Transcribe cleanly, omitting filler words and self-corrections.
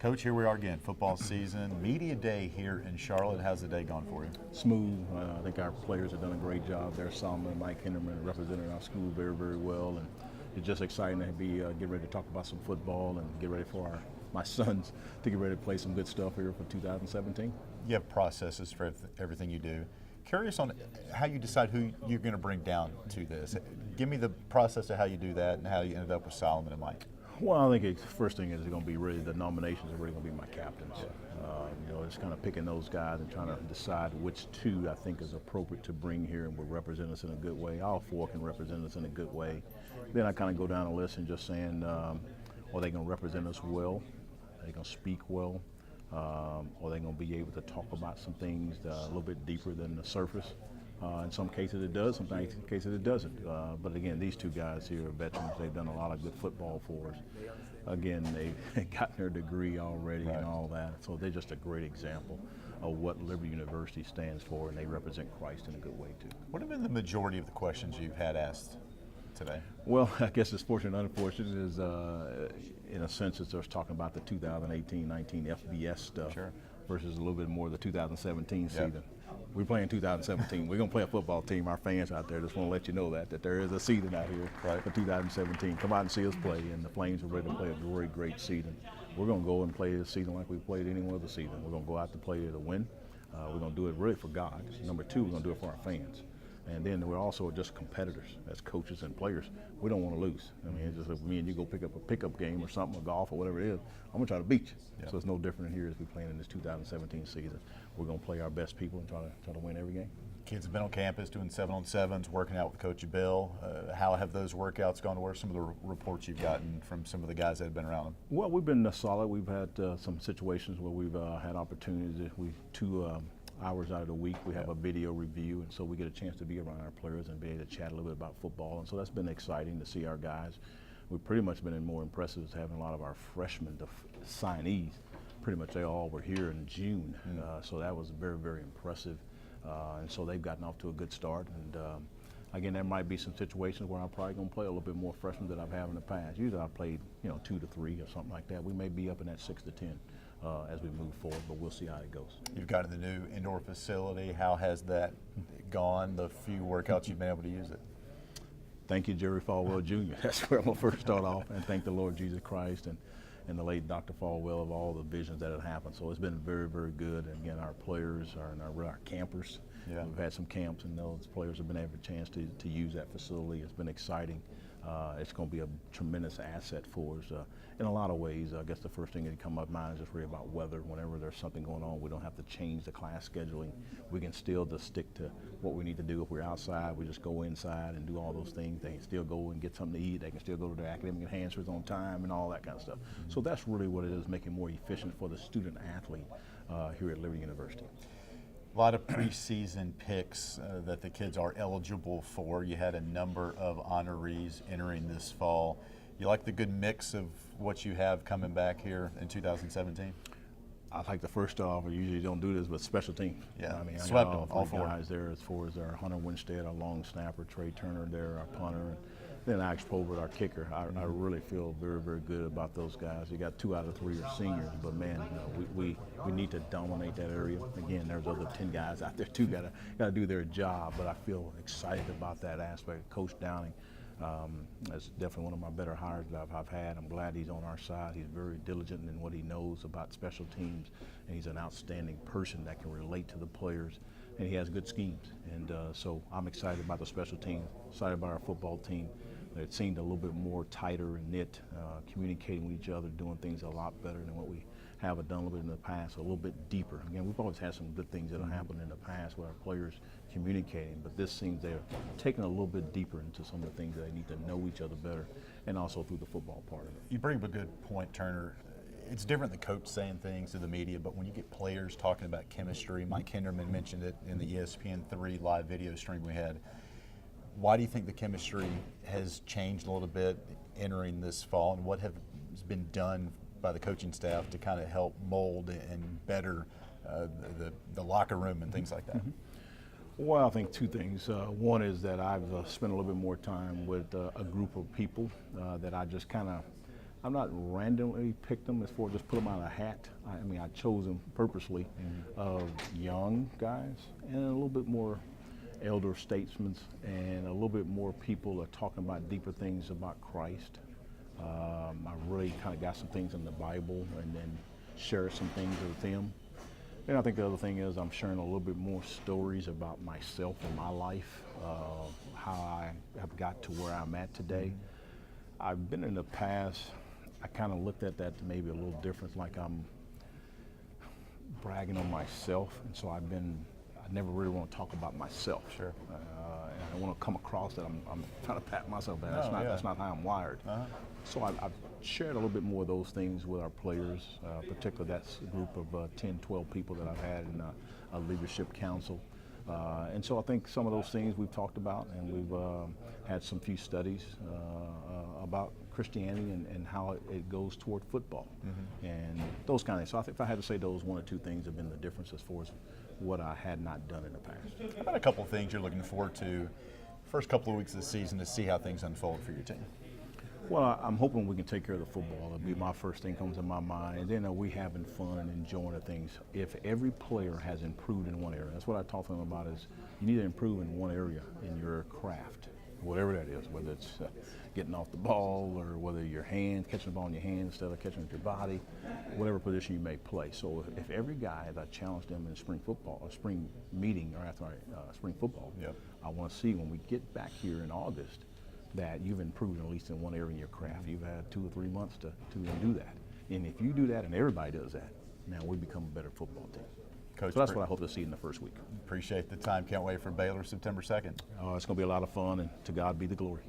Coach, here we are again, football season, media day here in Charlotte. How's the day gone for you? Smooth. I think our players have done a great job there. Solomon and Mike Hinderman represented our school very, very well, and it's just exciting to be get ready to talk about some football and get ready for my sons to get ready to play some good stuff here for 2017. You have processes for everything you do. Curious on how you decide who you're going to bring down to this. Give me the process of how you do that and how you ended up with Solomon and Mike. Well, I think the first thing is going to be really the nominations are really going to be my captains. Just kind of picking those guys and trying to decide which two I think is appropriate to bring here and will represent us in a good way. All four can represent us in a good way. Then I kind of go down a list and just saying, are they going to represent us well? Are they going to speak well? Are they going to be able to talk about some things a little bit deeper than the surface? In some cases it does, some cases it doesn't. But again, these two guys here are veterans. They've done a lot of good football for us. Again, they've gotten their degree already and all that. So they're just a great example of what Liberty University stands for, and they represent Christ in a good way too. What have been the majority of the questions you've had asked today? Well, I guess it's fortunate and unfortunate is, in a sense, it's just talking about the 2018-19 FBS stuff versus a little bit more of the 2017 season. We're playing 2017. We're going to play a football team. Our fans out there just want to let you know that there is a season out here for 2017. Come out and see us play, and the Flames are ready to play a great, great season. We're going to go and play this season like we played any other season. We're going to go out to play to win. We're going to do it really for God. Number two, we're going to do it for our fans. And then we're also just competitors as coaches and players. We don't want to lose. I mean, it's just if me and you go pick up a pickup game or something, or golf or whatever it is, I'm going to try to beat you. So it's no different here as we playing in this 2017 season. We're going to play our best people and try to win every game. Kids have been on campus doing 7-on-7s, working out with Coach Gill. How have those workouts gone? What are some of the reports you've gotten from some of the guys that have been around them? Well, we've been solid. We've had some situations where we've had opportunities. Two hours out of the week we have a video review, and so we get a chance to be around our players and be able to chat a little bit about football, and so that's been exciting to see our guys. We've pretty much been more impressive as having a lot of our freshmen, the signees, pretty much they all were here in June, so that was very, very impressive, and so they've gotten off to a good start, and again, there might be some situations where I'm probably going to play a little bit more freshmen than I've had in the past. Usually I've played 2 to 3 or something like that. We may be up in that 6 to 10 as we move forward, but we'll see how it goes. You've got the new indoor facility. How has that gone, the few workouts you've been able to use it? Thank you, Jerry Falwell Jr. That's where I'm going to first start off, and thank the Lord Jesus Christ and the late Dr. Falwell of all the visions that have happened. So it's been very, very good. And again, our players and our campers, we've had some camps, and those players have been able a chance to use that facility. It's been exciting. It's going to be a tremendous asset for us in a lot of ways. I guess the first thing that come up mind is just really about weather. Whenever there's something going on, we don't have to change the class scheduling. We can still just stick to what we need to do. If we're outside, we just go inside and do all those things. They can still go and get something to eat. They can still go to their academic enhancers on time and all that kind of stuff. So that's really what it is, making it more efficient for the student athlete here at Liberty University. A lot of preseason picks that the kids are eligible for. You had a number of honorees entering this fall. You like the good mix of what you have coming back here in 2017? I like the first off, we usually don't do this, but special teams. Yeah, I mean, swept I got all four guys there as far as our Hunter Winstead, our long snapper, Trey Turner there, our punter, and then Alex Probert, our kicker. I really feel very, very good about those guys. You got 2 out of 3 are seniors, but man, we need to dominate that area. Again, there's other 10 guys out there too, got to do their job, but I feel excited about that aspect. Coach Downing, that's definitely one of my better hires that I've had. I'm glad he's on our side. He's very diligent in what he knows about special teams, and he's an outstanding person that can relate to the players, and he has good schemes. And so I'm excited about the special teams, excited about our football team. It seemed a little bit more tighter and knit, communicating with each other, doing things a lot better than what we have done a little bit in the past, a little bit deeper. Again, we've always had some good things that have happened in the past with our players communicating, but this seems they're taking a little bit deeper into some of the things that they need to know each other better, and also through the football part of it. You bring up a good point, Turner. It's different than coach saying things to the media, but when you get players talking about chemistry, Mike Hinderman mentioned it in the ESPN3 live video stream we had. Why do you think the chemistry has changed a little bit entering this fall, and what has been done by the coaching staff to kind of help mold and better the locker room and things like that? Well, I think 2 things. One is that I've spent a little bit more time with a group of people that I just kind of I'm not randomly picked them as for just put them out of a hat. I mean, I chose them purposely of young guys and a little bit more elder statesmen and a little bit more people are talking about deeper things about Christ. I really kind of got some things in the Bible and then share some things with them. And I think the other thing is I'm sharing a little bit more stories about myself and my life, how I have got to where I'm at today. I've been in the past, I kind of looked at that maybe a little different, like I'm bragging on myself, and so I never really want to talk about myself. Sure. And I don't want to come across that I'm trying to pat myself down. That's not how I'm wired. So I've shared a little bit more of those things with our players, particularly that's a group of 10, 12 people that I've had in a leadership council. And so I think some of those things we've talked about, and we've had some few studies about Christianity and how it goes toward football and those kind of things. So I think if I had to say those one or two things have been the difference as far as what I had not done in the past. How about a couple of things you're looking forward to first couple of weeks of the season to see how things unfold for your team? Well, I'm hoping we can take care of the football. It'll be my first thing comes in my mind. And then are we having fun and enjoying the things? If every player has improved in one area, that's what I talk to them about is you need to improve in one area in your craft, whatever that is, whether it's getting off the ball or whether your hand, catching the ball in your hand instead of catching it with your body, whatever position you may play. So if every guy, as I challenged them in spring football, or spring meeting, or after spring football, I want to see when we get back here in August, that you've improved at least in one area in your craft. You've had 2 or 3 months to do that. And if you do that and everybody does that, now we become a better football team. Coach, so that's what I hope to see in the first week. Appreciate the time. Can't wait for Baylor September 2nd. It's going to be a lot of fun, and to God be the glory.